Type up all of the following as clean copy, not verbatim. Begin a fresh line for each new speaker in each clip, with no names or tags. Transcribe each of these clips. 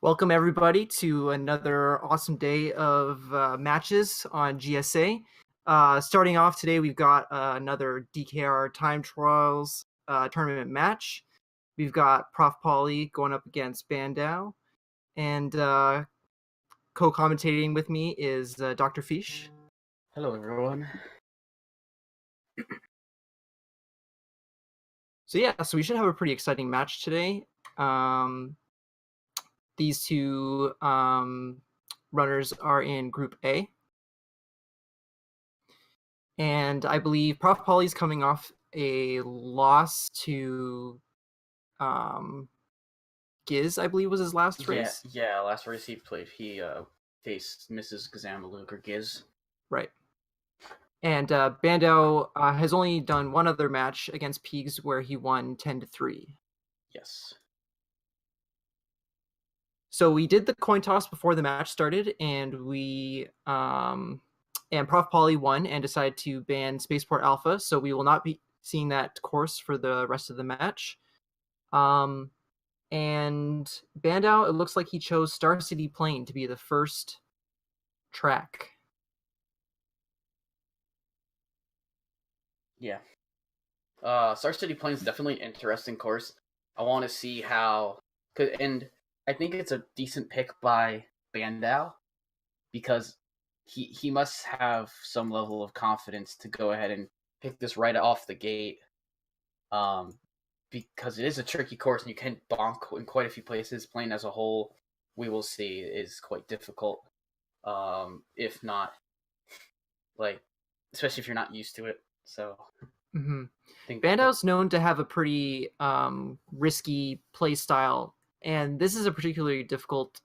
Welcome everybody to another awesome day of matches on GSA. Starting off today, we've got another DKR time trials tournament match. We've got ProfPoli going up against Bandow, and co-commentating with me is Dr. Fish.
Hello, everyone.
So we should have a pretty exciting match today. These two runners are in Group A. And I believe ProfPoli's coming off a loss to Giz, I believe was his last race.
Yeah, last race he played, he faced Mrs. Gazamaluke or Giz.
Right. And Bandow has only done one other match against Peegs where he won 10-3.
Yes.
So we did the coin toss before the match started, and ProfPoli won and decided to ban Spaceport Alpha, so we will not be seeing that course for the rest of the match. And Bandow, it looks like he chose Star City Plain to be the first track.
Yeah. Star City Plain is definitely an interesting course. I want to see how... And I think it's a decent pick by Bandow, because he must have some level of confidence to go ahead and pick this right off the gate. Because it is a tricky course and you can bonk in quite a few places. Playing as a whole, we will see, is quite difficult. If not, especially if you're not used to it. So,
Bandow's known to have a pretty risky play style, and this is a particularly difficult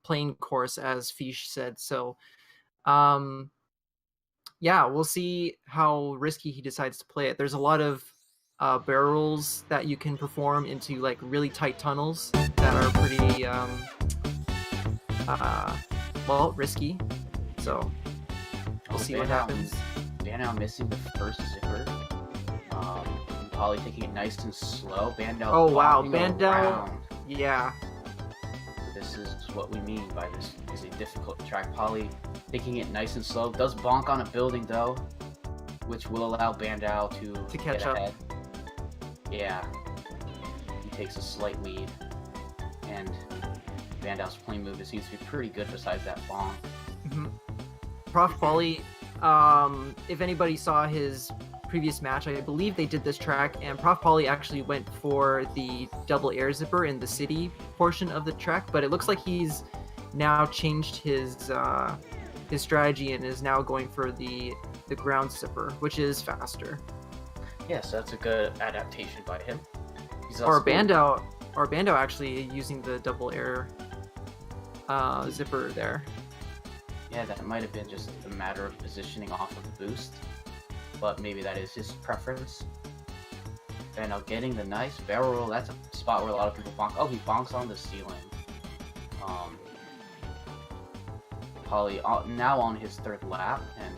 playing course, as Fish said. So, yeah, we'll see how risky he decides to play it. There's a lot of barrels that you can perform into like really tight tunnels that are pretty risky. So we'll see what happens.
Bandow missing the first zipper. Poly taking it nice and slow. Bandow.
Oh wow, Bandow. Yeah.
This is what we mean by this is a difficult track. Poly taking it nice and slow. Does bonk on a building though, which will allow Bandow to
catch
get
up.
Ahead. Yeah. He takes a slight lead, and Bandow's plane move seems to be pretty good besides that bonk.
ProfPoli, if anybody saw his previous match, I believe they did this track, and ProfPoli actually went for the double air zipper in the city portion of the track, but it looks like he's now changed his strategy and is now going for the ground zipper, which is faster.
Yes, that's a good adaptation by him.
Or Bandow actually using the double air zipper there.
Yeah, that might have been just a matter of positioning off of the boost, but maybe that is his preference. And now getting the nice barrel roll, that's a spot where a lot of people bonk. Oh, he bonks on the ceiling. Poly now on his third lap, and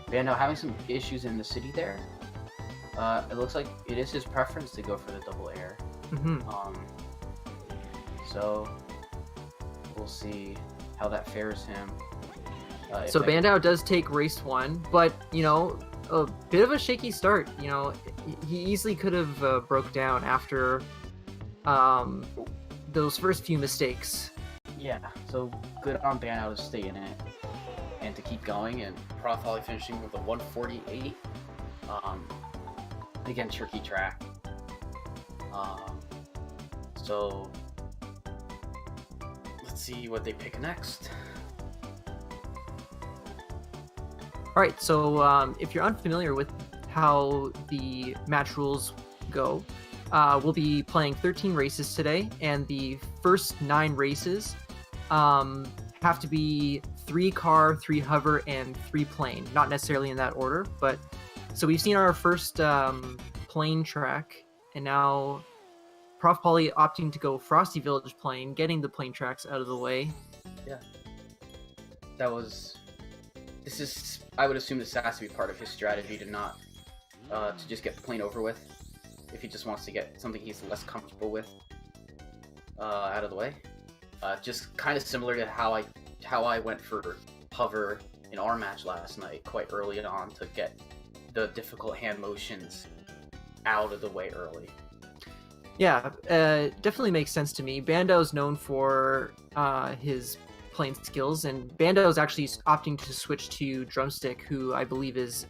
Bandow having some issues in the city there. It looks like it is his preference to go for the double air. So we'll see how that fares him.
So Bandow does take race one, but a bit of a shaky start. He easily could have broke down after those first few mistakes.
Yeah, so good on Bandow to stay in it and to keep going, and ProfPoli finishing with a 148. Again, tricky track. So let's see what they pick next.
All right, so if you're unfamiliar with how the match rules go, we'll be playing 13 races today, and the first 9 races have to be 3 car, 3 hover, and 3 plane. Not necessarily in that order, but so we've seen our first plane track, and now ProfPoli opting to go Frosty Village plane, getting the plane tracks out of the way.
Yeah, I would assume this has to be part of his strategy to not, to just get the plane over with, if he just wants to get something he's less comfortable with out of the way. Just kind of similar to how I went for hover in our match last night, quite early on to get the difficult hand motions out of the way early.
Yeah, definitely makes sense to me. Bandow's known for his playing skills, and Bandow's actually opting to switch to Drumstick, who I believe is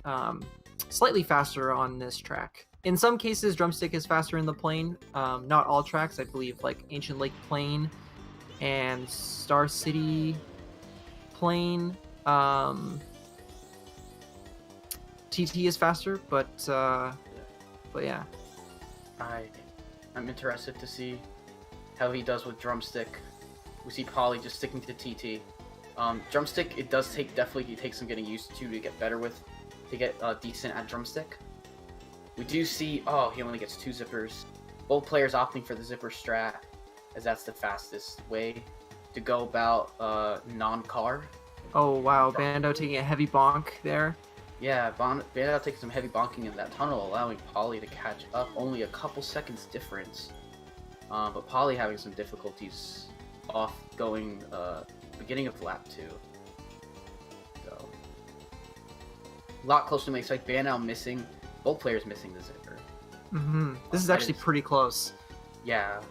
slightly faster on this track. In some cases, Drumstick is faster in the plane. Not all tracks, I believe, like Ancient Lake Plain and Star City Plain. TT is faster, but yeah.
I'm interested to see how he does with Drumstick. We see Poli just sticking to TT. Drumstick, it does definitely take some getting used to get better with, to get decent at Drumstick. We do see, he only gets 2 zippers. Both players opting for the zipper strat, as that's the fastest way to go about non-car.
Oh wow, Bandow taking a heavy bonk there.
Yeah, Bandow taking some heavy bonking in that tunnel, allowing Poli to catch up. Only a couple seconds difference. But Poli having some difficulties off going beginning of lap 2. So a lot closer to me. It's like Bandow missing, both players missing the zipper.
This is actually pretty close.
Yeah.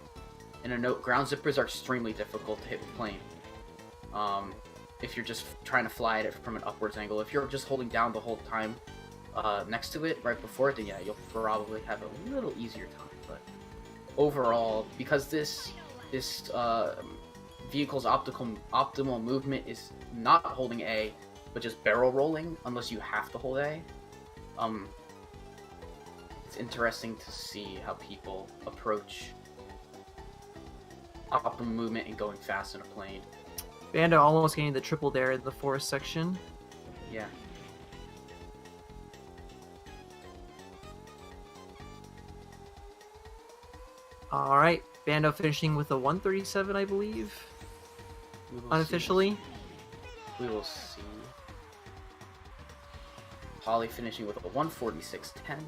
And a note, ground zippers are extremely difficult to hit with plane. If you're just trying to fly at it from an upwards angle. If you're just holding down the whole time next to it, right before it, then yeah, you'll probably have a little easier time. But overall, because this vehicle's optimal movement is not holding A, but just barrel rolling, unless you have to hold A, it's interesting to see how people approach optimal movement and going fast in a plane.
Bandow almost getting the triple there in the forest section.
Yeah.
Alright, Bandow finishing with a 137, I believe. Unofficially.
We will see. Poli finishing with a 146.10.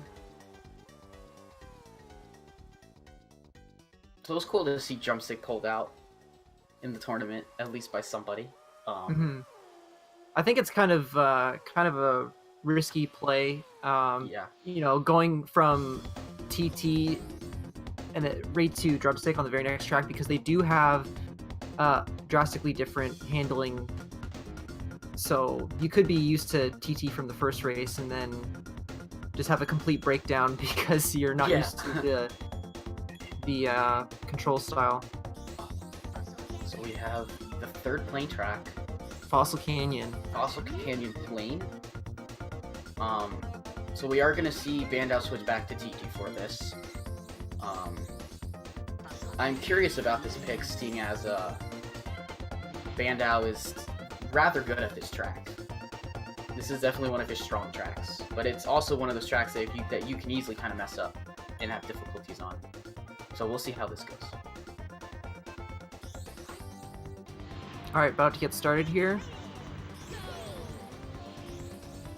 So it was cool to see Drumstick pulled out in the tournament, at least by somebody.
I think it's kind of a risky play.
Yeah.
You know, going from TT and right to Drumstick on the very next track, because they do have drastically different handling. So you could be used to TT from the first race and then just have a complete breakdown because you're not used to the control style.
So we have the third plane track.
Fossil Canyon
Plane. So we are going to see Bandow switch back to TT for this. I'm curious about this pick, seeing as Bandow is rather good at this track. This is definitely one of his strong tracks, but it's also one of those tracks that you can easily kind of mess up and have difficulties on. So we'll see how this goes.
Alright, about to get started here.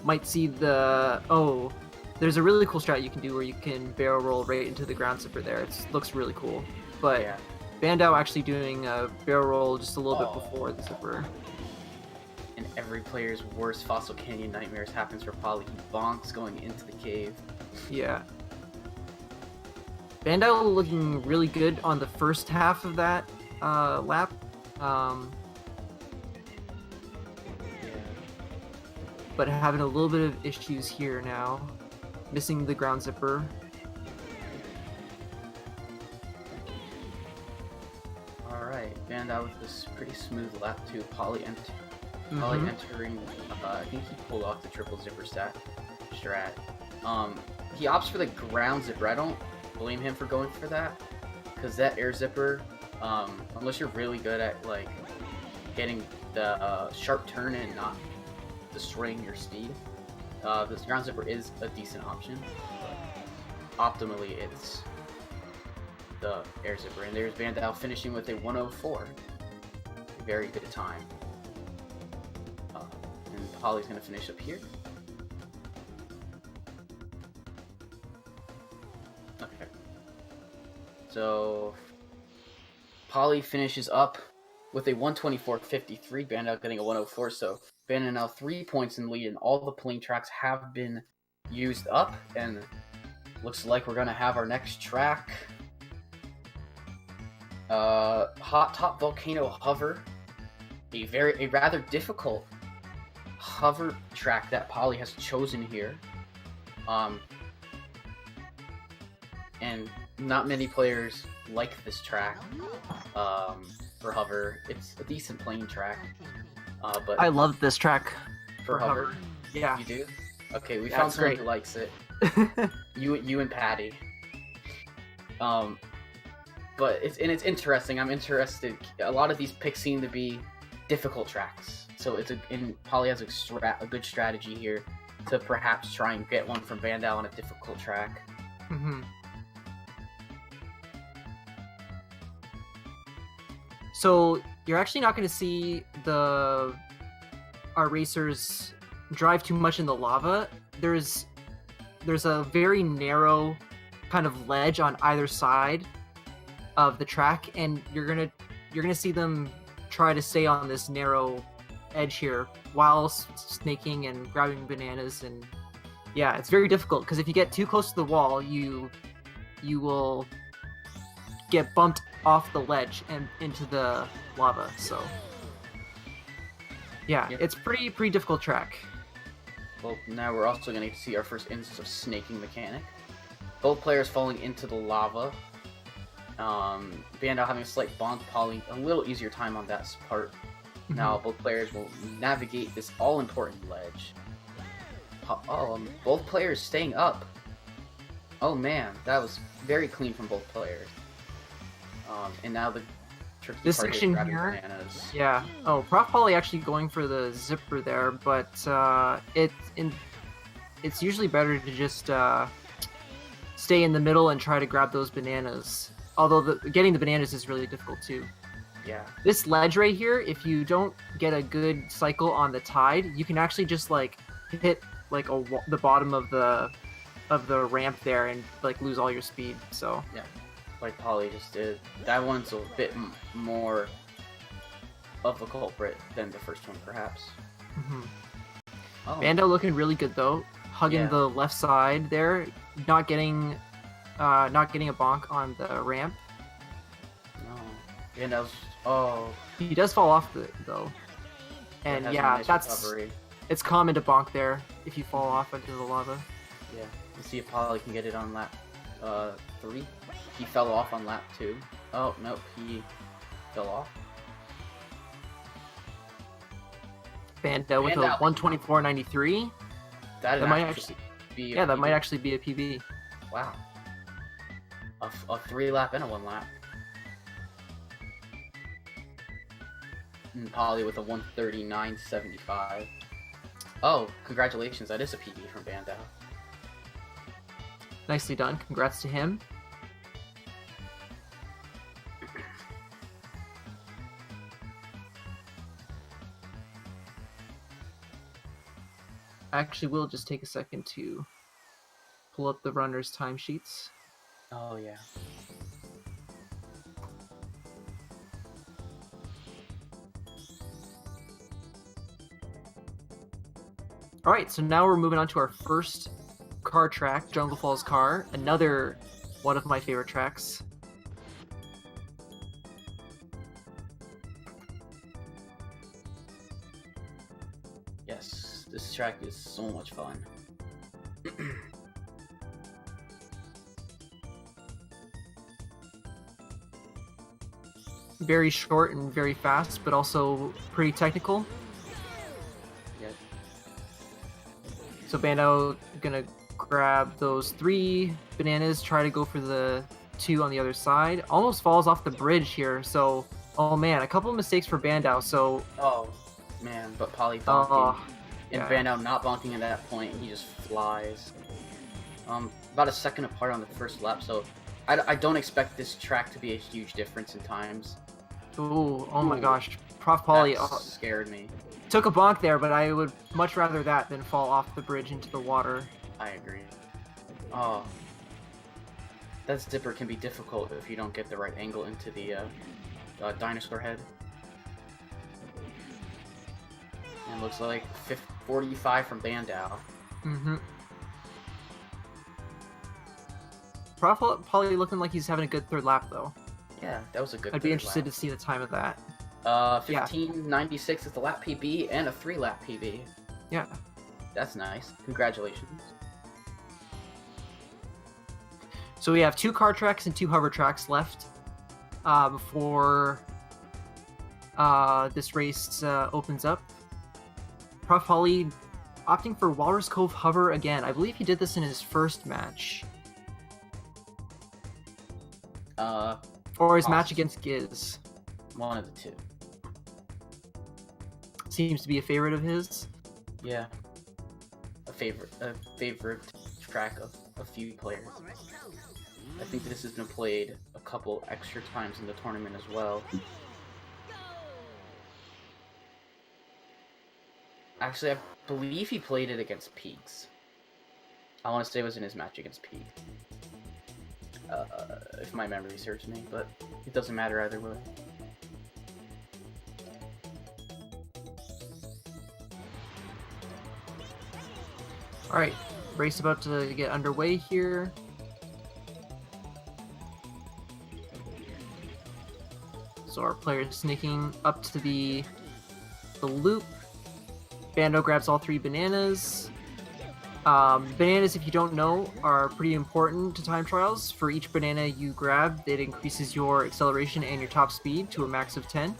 Might see the... Oh, there's a really cool strat you can do where you can barrel roll right into the ground zipper there. It looks really cool. But yeah. Bandow actually doing a barrel roll just a little bit before the zipper.
And every player's worst Fossil Canyon nightmares happens for Poli. He bonks going into the cave.
Yeah. Bandow looking really good on the first half of that lap. But having a little bit of issues here now. Missing the ground zipper.
Alright, Bandow with this pretty smooth lap to Poli entering, I think he pulled off the triple zipper strat. He opts for the ground zipper. I don't blame him for going for that, because that air zipper, unless you're really good at like getting the sharp turn and not destroying your speed, this ground zipper is a decent option, but optimally it's the air zipper. And there's Bandow finishing with a 104. Very good time. And Poli's going to finish up here. Okay. So Poli finishes up with a 124.53, Bandow getting a 104. So Bandow now 3 points in the lead, and all the plane tracks have been used up. And looks like we're gonna have our next track. Hot Top Volcano Hover, a rather difficult hover track that Polly has chosen here. And not many players like this track for hover. It's a decent plane track, but
I love this track
for hover.
Yeah,
You do? Okay, we found someone who likes it. You and Patty. But it's interesting. I'm interested. A lot of these picks seem to be difficult tracks, so Polly has a good strategy here to perhaps try and get one from Bandow on a difficult track.
Mm-hmm. So you're actually not going to see our racers drive too much in the lava. There's a very narrow kind of ledge on either side of the track, and you're gonna see them try to stay on this narrow edge here while snaking and grabbing bananas. And yeah, it's very difficult because if you get too close to the wall, you will get bumped off the ledge and into the lava. So yeah, it's pretty difficult track.
Well, now we're also going to see our first instance of snaking mechanic. Both players falling into the lava. Bandow having a slight bonk, Polly a little easier time on that part. Mm-hmm. Now both players will navigate this all-important ledge. Both players staying up. Oh man, that was very clean from both players. And now the tricky
this
part
section
is grabbing
here,
bananas.
Yeah. Oh, ProfPoli actually going for the zipper there, but it's usually better to just stay in the middle and try to grab those bananas. Although getting the bananas is really difficult too.
Yeah.
This ledge right here, if you don't get a good cycle on the tide, you can actually just like hit like the bottom of the ramp there and like lose all your speed. So
yeah, like Polly just did. That one's a bit more of a culprit than the first one, perhaps.
Mm-hmm.
Oh.
Bandow looking really good though, hugging the left side there, not getting a bonk on the ramp.
No, Bandow's
he does fall off though, and yeah,
recovery.
It's common to bonk there if you fall off into the lava.
Yeah, let's see if Polly can get it on lap 3. He fell off on lap 2. Oh no, he fell off.
Bandow with a 124.93.
That might actually be
that might actually be a PB.
Wow. A 3 lap and a 1 lap. And Polly with a 139.75. Oh, congratulations, that is a PB from Bandow.
Nicely done. Congrats to him. Actually, we'll just take a second to pull up the runners' timesheets.
Oh, yeah.
Alright, so now we're moving on to our first car track, Jungle Falls Car. Another one of my favorite tracks.
Yes, this track is so much fun.
Very short and very fast, but also pretty technical.
Yep.
So Bandow gonna grab those 3 bananas, try to go for the 2 on the other side. Almost falls off the bridge here, so oh man, a couple of mistakes for Bandow. So
oh man, but Polly bonking. And
yeah.
Bandow not bonking at that point, he just flies. About a second apart on the first lap, so I don't expect this track to be a huge difference in times.
Ooh, oh my gosh. ProfPoli
scared me.
Took a bonk there, but I would much rather that than fall off the bridge into the water.
I agree. Oh. That zipper can be difficult if you don't get the right angle into the dinosaur head. And looks like 45 from Bandow.
Mm-hmm. ProfPoli looking like he's having a good third lap, though.
Yeah, that was a good
I'd be interested to see the time of that.
15:96 is the lap PB and a 3-lap PB.
Yeah.
That's nice. Congratulations.
So we have 2 car tracks and 2 hover tracks left before this race opens up. ProfPoli opting for Walrus Cove hover again. I believe he did this in his first match. Or his match against Giz.
One of the two.
Seems to be a favorite of his.
Yeah. A favorite track of a few players. I think this has been played a couple extra times in the tournament as well. Actually, I believe he played it against Peaks. I want to say it was in his match against Peaks. If my memory serves me, but it doesn't matter either way.
Alright, race about to get underway here. So our player is sneaking up to the loop. Bandow grabs all 3 bananas. Bananas, if you don't know, are pretty important to time trials. For each banana you grab, it increases your acceleration and your top speed to a max of 10.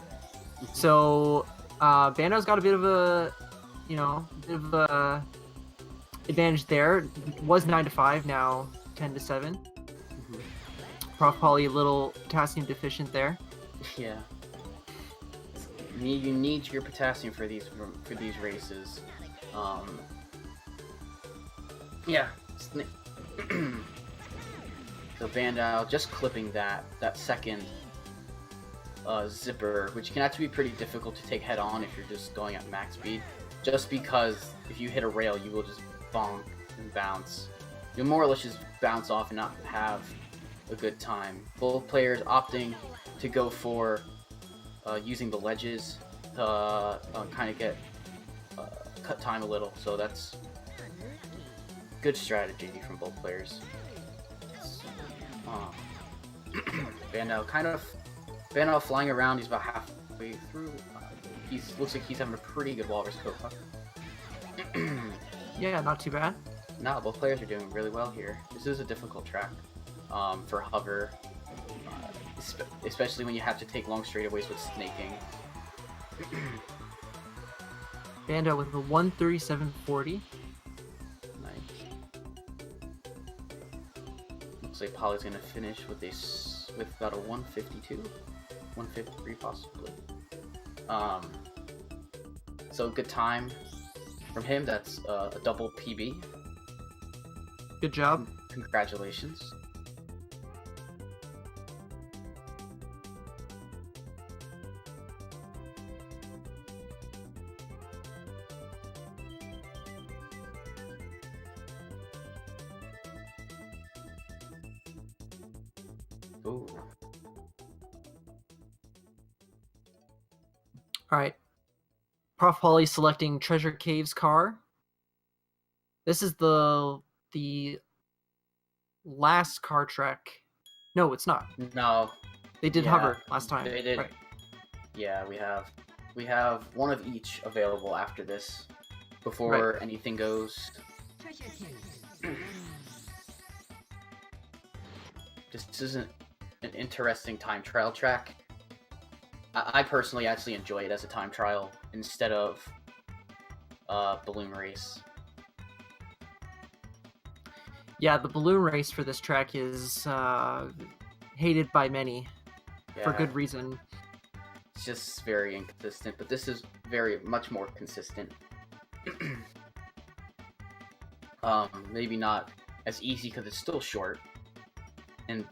So Bandow's got a bit of a, advantage there. It was 9-5, now 10-7. ProfPoli a little potassium deficient there.
Yeah. You need your potassium for these races. Yeah. So Bandow just clipping that second zipper, which can actually be pretty difficult to take head on if you're just going at max speed. Just because if you hit a rail, you will just bonk and bounce. You'll more or less just bounce off and not have a good time. Both players opting to go for using the ledges to kind of get cut time a little, so that's good strategy from both players. Bandow flying around. He's about halfway through. Looks like he's having a pretty good Walrus Cove.
Yeah, not too bad.
No, both players are doing really well here. This is a difficult track for hover, especially when you have to take long straightaways with snaking.
Bandow with a 137.40.
Nice. Looks like Poli's gonna finish with about a 152, 153 possibly. So good time from him. That's a double PB.
Good job.
Congratulations. Ooh.
All right. ProfPoli selecting Treasure Cave's car. This is the last car track. No, it's not.
No.
They did hover last time.
They did.
Right.
Yeah, we have one of each available after this before anything goes. This isn't an interesting time trial track. I personally actually enjoy it as a time trial instead of balloon race.
Yeah, the balloon race for this track is hated by many for good reason.
It's just very inconsistent, but this is much more consistent. Maybe not as easy because it's still short, and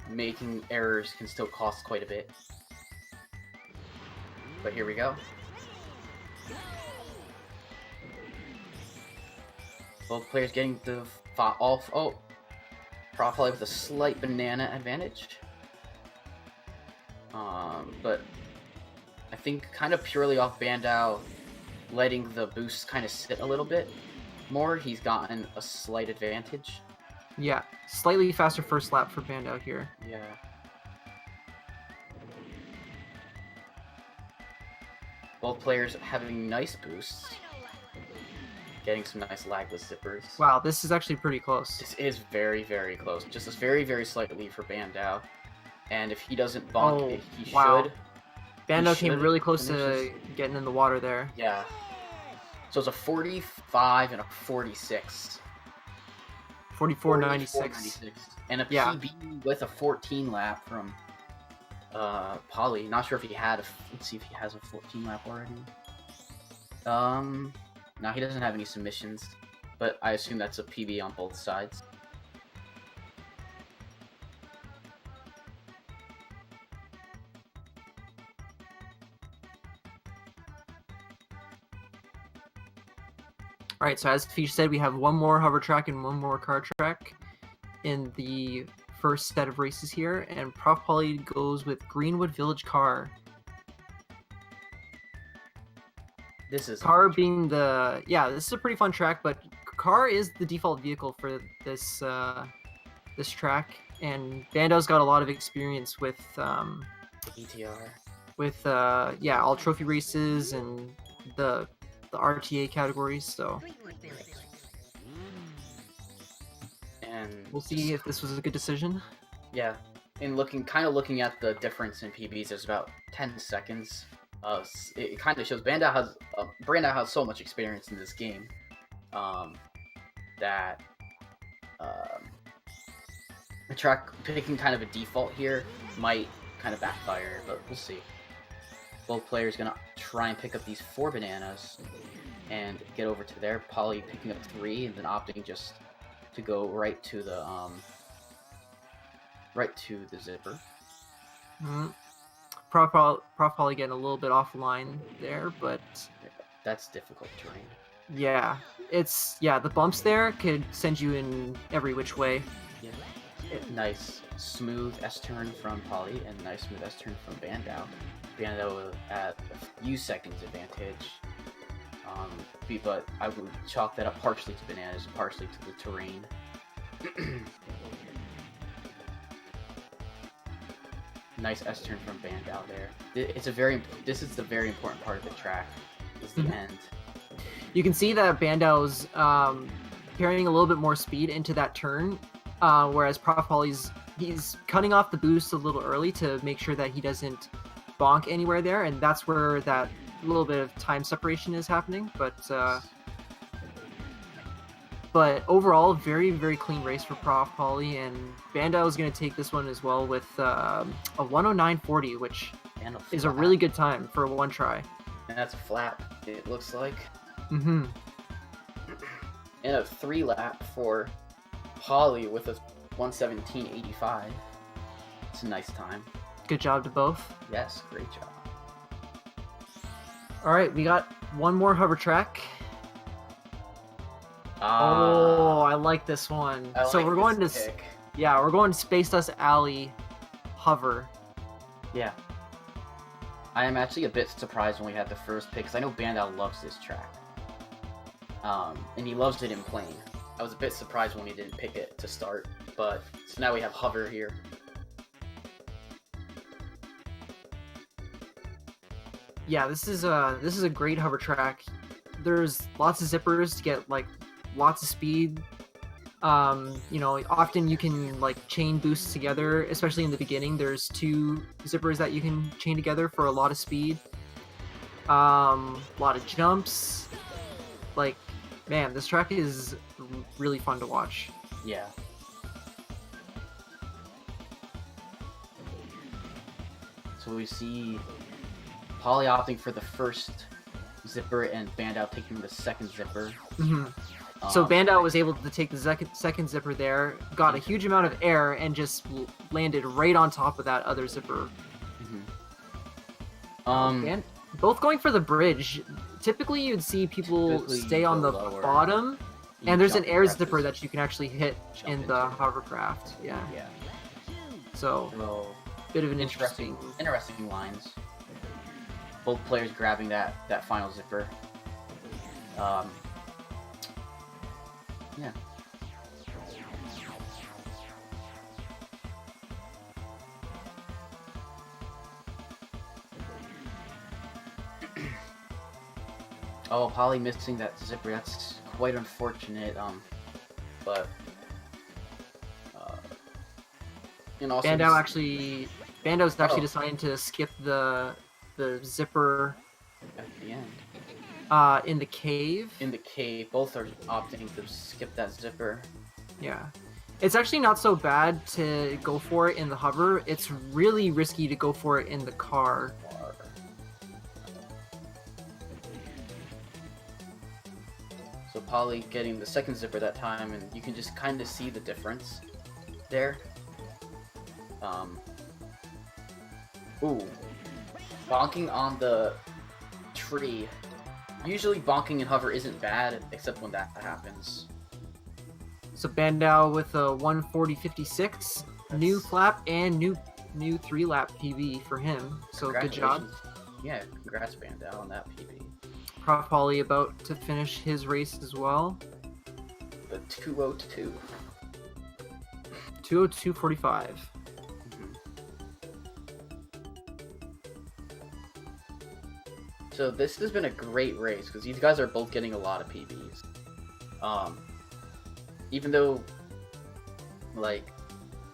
making errors can still cost quite a bit. But here we go. Both players getting the off. Oh, ProfPoli with a slight banana advantage. But I think kind of purely off Bandow letting the boost kind of sit a little bit more, he's gotten a slight advantage.
Yeah, slightly faster first lap for Bandow here.
Yeah. Both players having nice boosts. Getting some nice lagless zippers.
Wow, this is actually pretty close.
This is very, very close. Just a very, very slight lead for Bandow. And if he doesn't bonk, he should.
Bandow came really close to getting in the water there.
Yeah. So it's a 45 and a 46.
44.96.
And a PB with a 14 lap from Poli. Not sure if he had let's see if he has a 14 lap already. No, he doesn't have any submissions, but I assume that's a PB on both sides.
Alright, so as Fish said, we have one more hover track and one more car track in the first set of races here, and ProfPoli goes with Greenwood Village Car.
This is
Car being the this is a pretty fun track, but Car is the default vehicle for this this track, and Bandow's got a lot of experience with
ETR,
with all trophy races and the RTA categories, so
and
we'll see if this was a good decision.
Yeah, and looking at the difference in PBs, there's about 10 seconds. It kind of shows Bandow has so much experience in this game that the track picking kind of a default here might kind of backfire, but we'll see. Both players gonna try and pick up these 4 bananas and get over to there. Poli picking up 3 and then opting just to go right to the zipper.
ProfPoli getting a little bit offline there, but
that's difficult terrain.
Yeah, the bumps there could send you in every which way.
Yeah. Nice smooth S-turn from Poli and nice smooth S-turn from Bandow. Bandow at a few seconds advantage. But I would chalk that up partially to bananas and partially to the terrain. Nice S-turn from Bandow there. This is the very important part of the track, is the end.
You can see that Bandow's carrying a little bit more speed into that turn, whereas ProfPoli's he's cutting off the boost a little early to make sure that he doesn't bonk anywhere there, and that's where that little bit of time separation is happening. But overall, very, very clean race for ProfPoli, and Bandow is going to take this one as well with a 109.40, which is a really good time for one try.
And that's a flap, it looks like.
Mm-hmm.
And a 3 lap for Poli with a 117.85. It's a nice time.
Good job to both.
Yes, great job.
All right, we got one more hover track. I like this one. We're going to Space Dust Alley hover.
Yeah. I am actually a bit surprised when we had the first pick, because I know Bandow loves this track. And he loves it in plane. I was a bit surprised when he didn't pick it to start, but so now we have hover here.
Yeah, this is a great hover track. There's lots of zippers to get like lots of speed. Often you can like chain boosts together, especially in the beginning. There's 2 zippers that you can chain together for a lot of speed. A lot of jumps. Like, man, this track is really fun to watch.
Yeah. So we see Poli opting for the first zipper and Bandow taking the second zipper.
Mm-hmm. So Bandow was able to take the second zipper there, got a huge amount of air, and just landed right on top of that other zipper.
Mm-hmm.
And both going for the bridge. Typically, you'd see people stay on the bottom, and there's an air zipper that you can actually hit in the hovercraft. Yeah. So, bit of an interesting
lines. Both players grabbing that final zipper. Yeah. Oh, Polly missing that zipper. That's quite unfortunate. But and also
Bandow's actually deciding to skip the zipper
at the end.
In the cave.
In the cave, both are opting to skip that zipper.
Yeah. It's actually not so bad to go for it in the hover. It's really risky to go for it in the car.
So Polly getting the second zipper that time, and you can just kind of see the difference there. Ooh. Bonking on the tree. Usually bonking in hover isn't bad, except when that happens.
So Bandow with a 140.56, new flap and new 3-lap PB for him. So good job.
Yeah, congrats Bandow on that PB.
ProfPoli about to finish his race as well.
The 202.
202.45.
So this has been a great race because these guys are both getting a lot of PBs. Even though, like,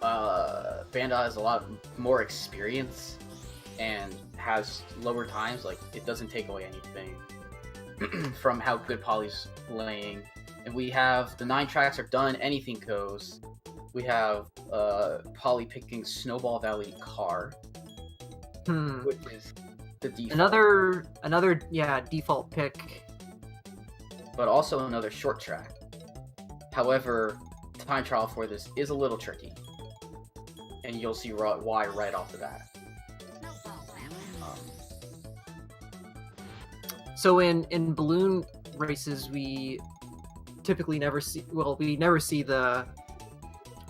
Bandow has a lot more experience and has lower times, like, it doesn't take away anything from how good Polly's playing. And we have the 9 tracks are done, anything goes. We have Polly picking Snowball Valley car, which is the default.
Another default pick,
but also another short track. However, time trial for this is a little tricky, and you'll see why right off the bat.
So in balloon races, we typically never see the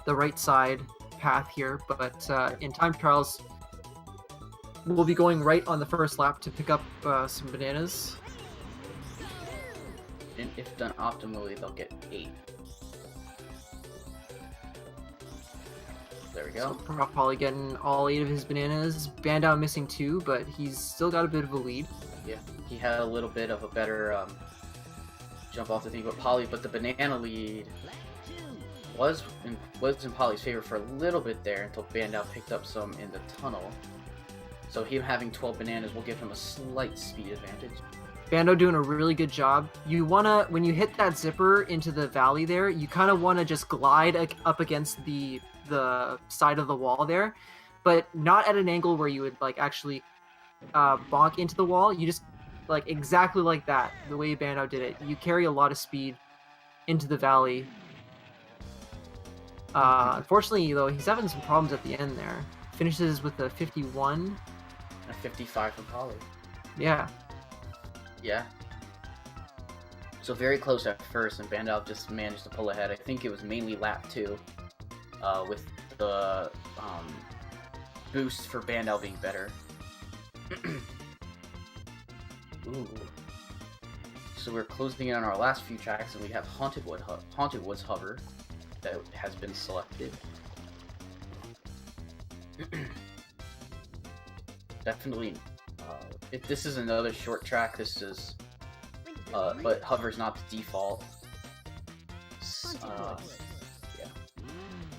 right side path here, but in time trials, we'll be going right on the first lap to pick up some bananas.
And if done optimally, they'll get 8. There we go.
So ProfPoli getting all 8 of his bananas. Bandow missing 2, but he's still got a bit of a lead.
Yeah, he had a little bit of a better jump off the thing, but the banana lead was in Polly's favor for a little bit there until Bandow picked up some in the tunnel. So him having 12 bananas will give him a slight speed advantage.
Bandow doing a really good job. You wanna, when you hit that zipper into the valley there, you kind of want to just glide up against the side of the wall there, but not at an angle where you would like actually bonk into the wall. You just like exactly like that, the way Bandow did it. You carry a lot of speed into the valley. Unfortunately, though, he's having some problems at the end there. Finishes with a 51.
A 55 for Polly.
Yeah.
Yeah. So very close at first, and Bandow just managed to pull ahead. I think it was mainly lap 2, with the boost for Bandow being better. Ooh. So we're closing in on our last few tracks, and we have Haunted Woods Hover that has been selected. Definitely, if this is another short track, this is, but hover's not the default. Yeah.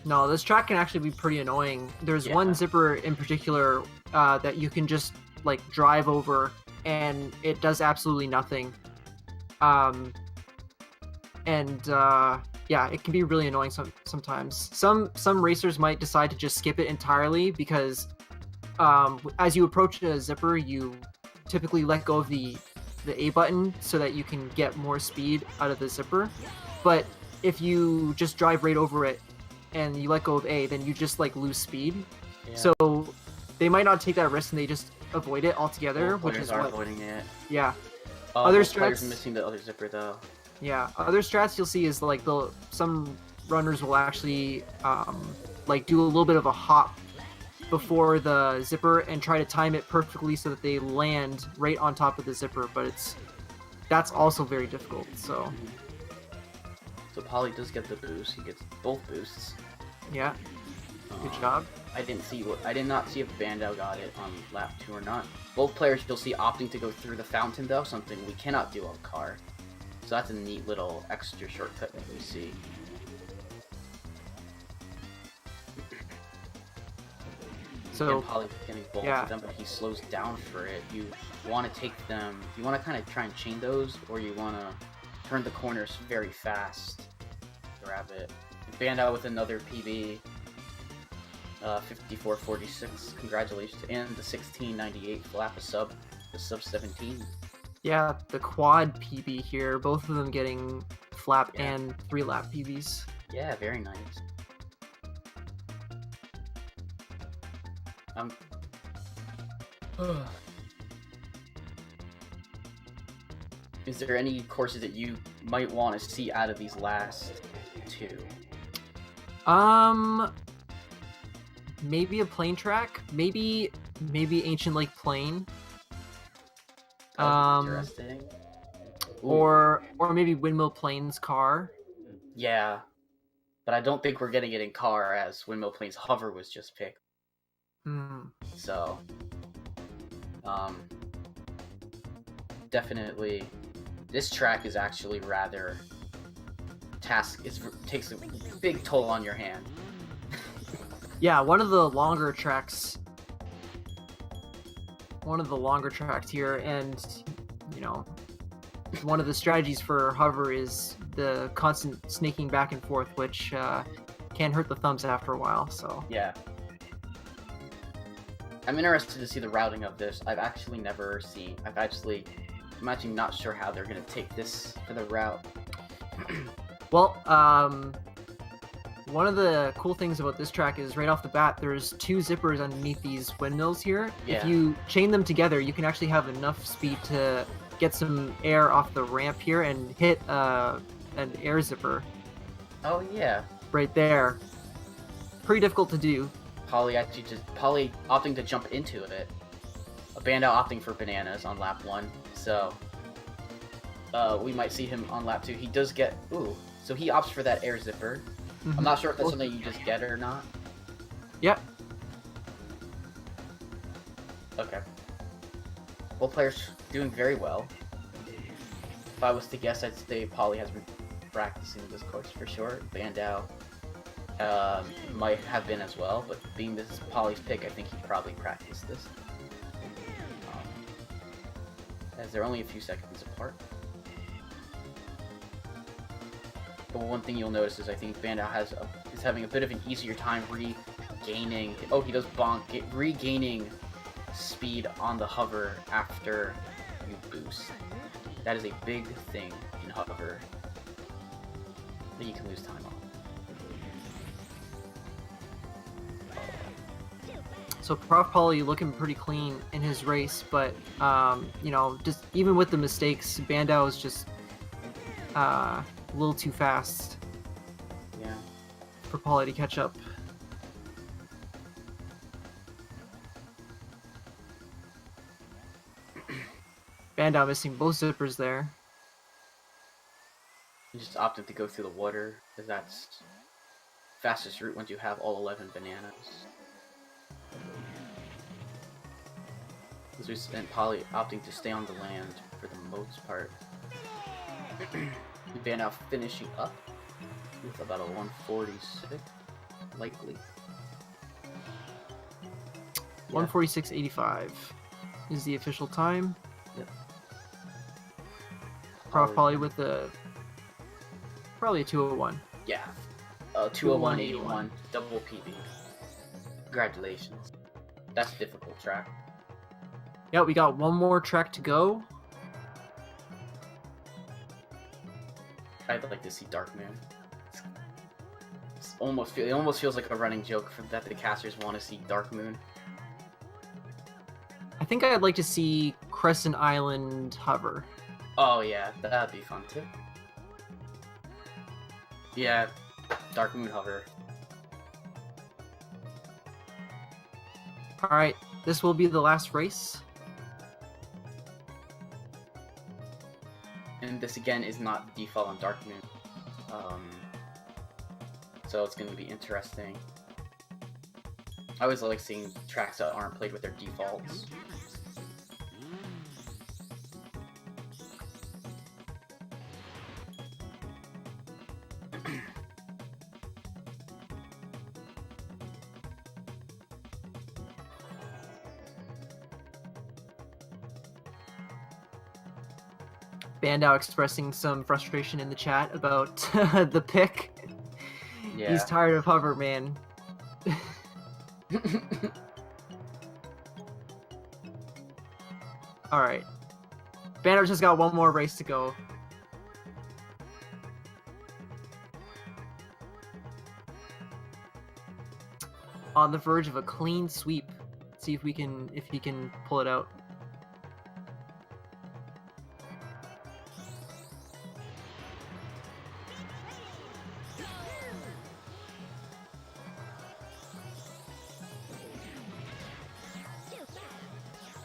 No, this track can actually be pretty annoying. There's one zipper in particular that you can just like drive over, and it does absolutely nothing. Yeah, it can be really annoying sometimes. Some racers might decide to just skip it entirely because as you approach a zipper, you typically let go of the A button so that you can get more speed out of the zipper. But if you just drive right over it and you let go of A, then you just like lose speed. Yeah. So they might not take that risk and they just avoid it altogether, which is what.
Avoiding it.
Yeah.
Other strats missing the other zipper though.
Yeah. Other strats you'll see is like some runners will actually like do a little bit of a hop before the zipper and try to time it perfectly so that they land right on top of the zipper, but that's also very difficult. So
Polly does get the boost. He gets both boosts.
yeah, good job.
I did not see if Bandow got it on lap 2 or not. Both players you'll see opting to go through the fountain though, something we cannot do on car. So that's a neat little extra shortcut that we see.
So
and Polly's getting both of them, but he slows down for it. You want to take them. You want to kind of try and chain those, or you want to turn the corners very fast. Grab it. Bandow with another PB. 54.46. Congratulations, and the 16.98 flap a sub. The sub 17.
Yeah, the quad PB here. Both of them getting flap and 3-lap PBs.
Yeah, very nice. Is there any courses that you might want to see out of these last two?
Maybe a plane track. Maybe Ancient Lake Plain.
Interesting.
Or maybe Windmill Plains Car.
Yeah, but I don't think we're getting it in car as Windmill Plains Hover was just picked. So, definitely, this track is actually rather takes a big toll on your hand.
Yeah, one of the longer tracks here, and you know, one of the strategies for Hover is the constant snaking back and forth, which can hurt the thumbs after a while. So
yeah. I'm interested to see the routing of this. I'm actually not sure how they're going to take this for the route.
Well, one of the cool things about this track is right off the bat, there's 2 zippers underneath these windmills here.
Yeah.
If you chain them together, you can actually have enough speed to get some air off the ramp here and hit an air zipper.
Oh, yeah.
Right there. Pretty difficult to do.
Polly opting to jump into it. A Bandow opting for bananas on lap 1, so we might see him on lap 2. He does get so he opts for that air zipper. I'm not sure if that's something you just get or not.
Yep.
Okay. Both players doing very well. If I was to guess, I'd say Polly has been practicing this course for sure. Bandow might have been as well, but being this is Polly's pick, I think he probably practiced this. As they're only a few seconds apart. But one thing you'll notice is I think Bandow is having a bit of an easier time regaining. Oh, he does bonk, regaining speed on the hover after you boost. That is a big thing in hover that you can lose time on.
So ProfPoli looking pretty clean in his race, but you know, just even with the mistakes, Bandow is just a little too fast.
Yeah.
For Polly to catch up. Bandow missing both zippers there.
You just opted to go through the water, because that's fastest route once you have all 11 bananas. And Polly opting to stay on the land for the most part. Bandow finishing up with about a 146, likely.
146.85 is the official time.
Yep.
ProfPoli with probably a 201.
Yeah. 201.81, double PB. Congratulations. That's a difficult track.
Yeah, we got one more track to go.
I'd like to see Dark Moon. It almost feels like a running joke that the casters want to see Dark Moon.
I think I'd like to see Crescent Island Hover.
Oh yeah, that'd be fun too. Yeah, Dark Moon Hover.
Alright, this will be the last race.
and this again is not the default on Dark Moon. So it's going to be interesting. I always like seeing tracks that aren't played with their defaults.
Bandow expressing some frustration in the chat about the pick.
Yeah.
He's tired of hover, man. All right. Bandow just got one more race to go. On the verge of a clean sweep. Let's see if he can pull it out.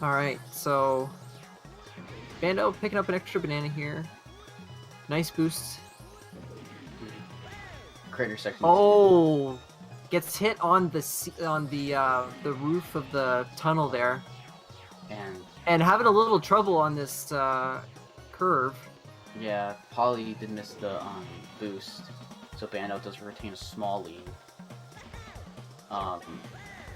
Alright, so Bandow picking up an extra banana here. Nice boost.
Crater section.
Oh, gets hit on the roof of the tunnel there, and having a little trouble on this curve.
Yeah, Polly did miss the boost, so Bandow does retain a small lead.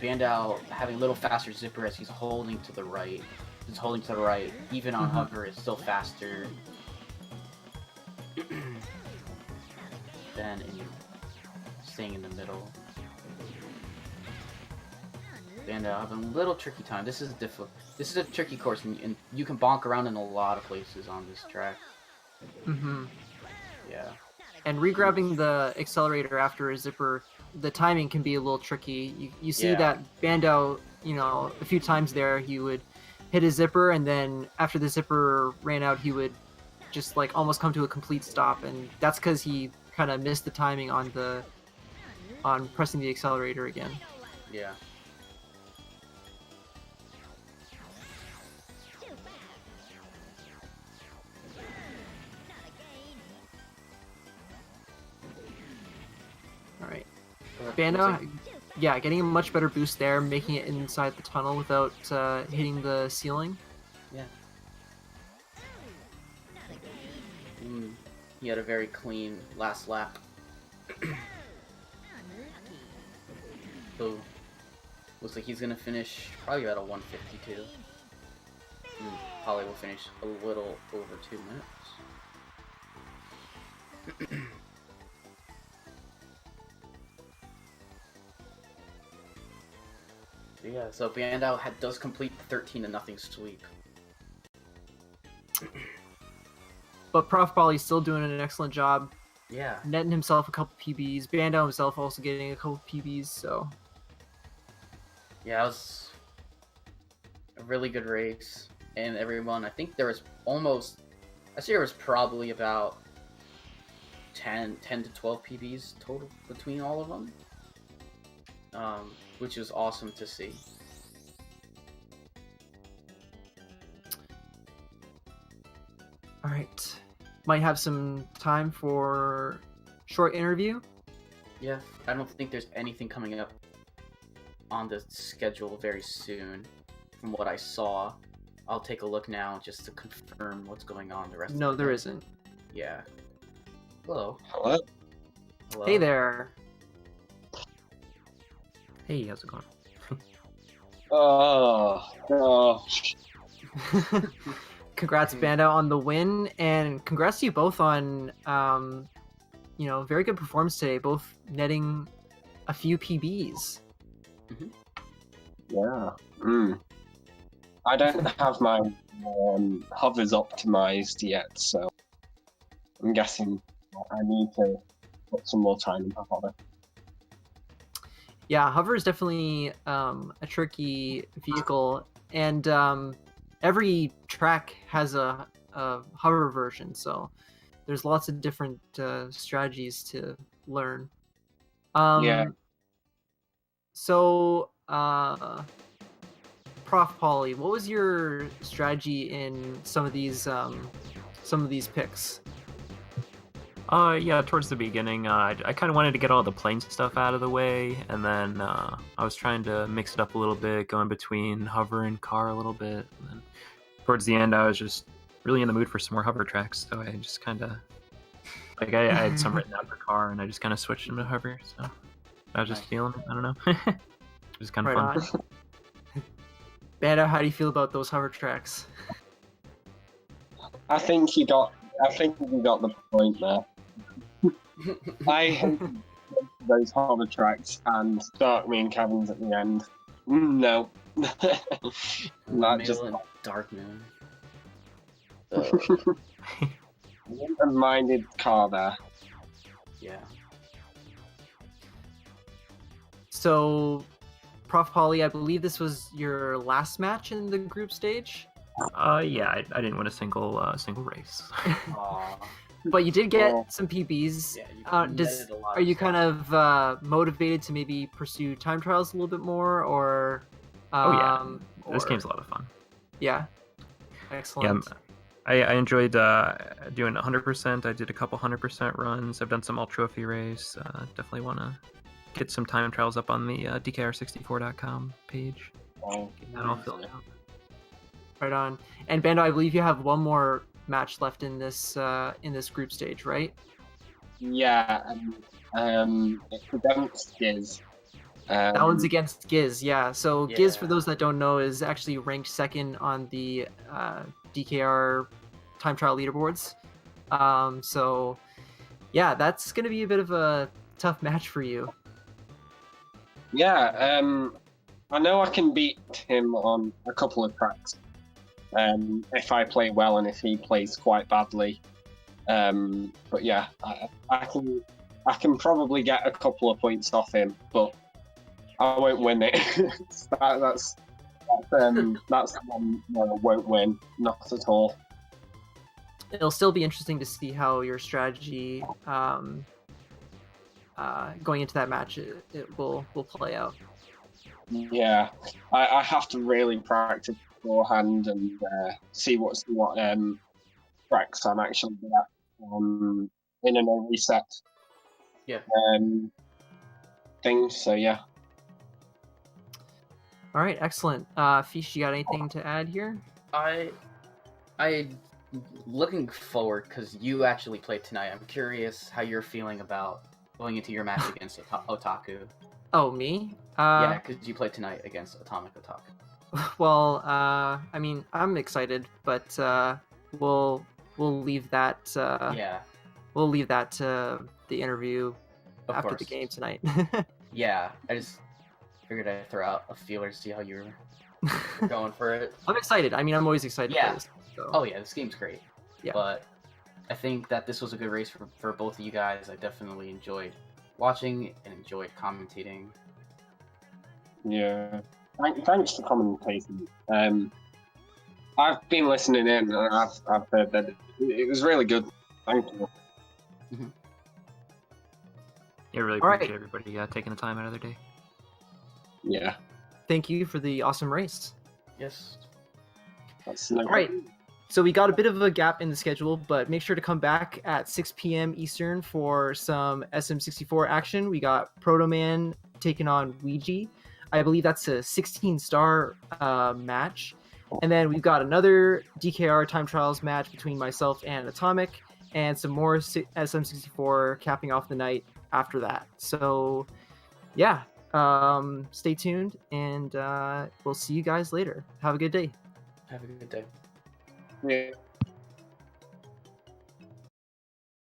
Bandow having a little faster zipper as he's holding to the right. He's holding to the right. Even on hover, it's still faster than staying in the middle. Bandow having a little tricky time. This is a tricky course, and you can bonk around in a lot of places on this track. Yeah.
And re-grabbing the accelerator after a zipper, the timing can be a little tricky. You see that Bandow, a few times there, he would hit his zipper, and then after the zipper ran out, he would just like almost come to a complete stop, and that's because he kind of missed the timing on pressing the accelerator again.
Yeah.
Alright. Bandow, getting a much better boost there, making it inside the tunnel without hitting the ceiling.
Yeah. He had a very clean last lap. So, looks like he's gonna finish probably about a 152. Holly will finish a little over 2 minutes. Yeah, so Bandow does complete the 13-0 sweep.
But ProfPoli's still doing an excellent job.
Yeah.
Netting himself a couple PBs. Bandow himself also getting a couple PBs, so...
Yeah, it was a really good race. And everyone, I think there was probably about 10 to 12 PBs total between all of them. Which is awesome to see.
Alright. Might have some time for short interview.
Yeah, I don't think there's anything coming up on the schedule very soon. From what I saw, I'll take a look now just to confirm what's going on the rest of the day.
No, there isn't.
Yeah. Hello.
Hello?
Hello.
Hey there. Hey, how's it going?
Oh, gosh.
Congrats, Bandow, on the win, and congrats to you both on, very good performance today, both netting a few PBs.
Yeah. I don't have my hovers optimized yet, so I'm guessing I need to put some more time into hover.
Yeah, hover is definitely a tricky vehicle, and every track has a hover version, so there's lots of different strategies to learn.
Yeah.
So, ProfPoli, what was your strategy in some of these some of these picks?
Yeah, towards the beginning, I kind of wanted to get all the plane stuff out of the way, and then I was trying to mix it up a little bit, going between hover and car a little bit. And then towards the end, I was just really in the mood for some more hover tracks, so I just kind of like I had some written out for car, and I just kind of switched them to hover. So I was just feeling it. I don't know, it was kind of
Right
fun.
on. Bandow, how do you feel about those hover tracks?
I think you got the point there. I hate those hover tracks and Dark Me and Caverns at the end. No. Not just
Dark Moon.
minded car there.
Yeah.
So, ProfPoli, I believe this was your last match in the group stage.
Yeah, I didn't win a single race.
But you did get some PBs.
Yeah,
are you kind of motivated to maybe pursue time trials a little bit more, or?
This game's a lot of fun.
Yeah. Excellent.
Yeah, I enjoyed doing 100%. I did a couple 100% runs. I've done some all trophy race. Definitely want to get some time trials up on the DKR64.com page. Get that all filled out.
Right on. And Bandow, I believe you have one more match left in this group stage, right?
Yeah, it's against Giz.
That one's against Giz, yeah. So Giz, for those that don't know, is actually ranked second on the DKR time trial leaderboards. So yeah, that's going to be a bit of a tough match for you.
Yeah, I know I can beat him on a couple of tracks. If I play well and if he plays quite badly. But yeah, I can probably get a couple of points off him, but I won't win it. that's one where I won't win, not at all.
It'll still be interesting to see how your strategy going into that match it will play out.
Yeah, I have to really practice beforehand and see what tracks I'm actually good at in a reset.
Yeah.
Things. So yeah.
All right, excellent. Fish, you got anything to add here?
I looking forward because you actually played tonight. I'm curious how you're feeling about going into your match against Otaku.
Oh, me?
Yeah, because you played tonight against Atomic Otaku.
Well, I mean, I'm excited, but we'll leave that. We'll leave that to the interview after the game tonight.
Yeah, I just figured I'd throw out a feeler to see how you're going for it.
I'm excited. I mean, I'm always excited for this. So.
Oh yeah, this game's great.
Yeah.
But I think that this was a good race for both of you guys. I definitely enjoyed watching and enjoyed commentating.
Yeah. Thanks for commentating. I've been listening in and I've heard that it was really good. Thank you.
Mm-hmm.
Yeah, really appreciate everybody taking the time out of their day.
Yeah.
Thank you for the awesome race.
Yes.
That's no
All right. So we got a bit of a gap in the schedule, but make sure to come back at 6 p.m. Eastern for some SM64 action. We got Proto Man taking on Ouija. I believe that's a 16-star match. And then we've got another DKR time trials match between myself and Atomic, and some more SM64 capping off the night after that. So, yeah, stay tuned, and we'll see you guys later. Have a good day.
Have a good day.
Yeah.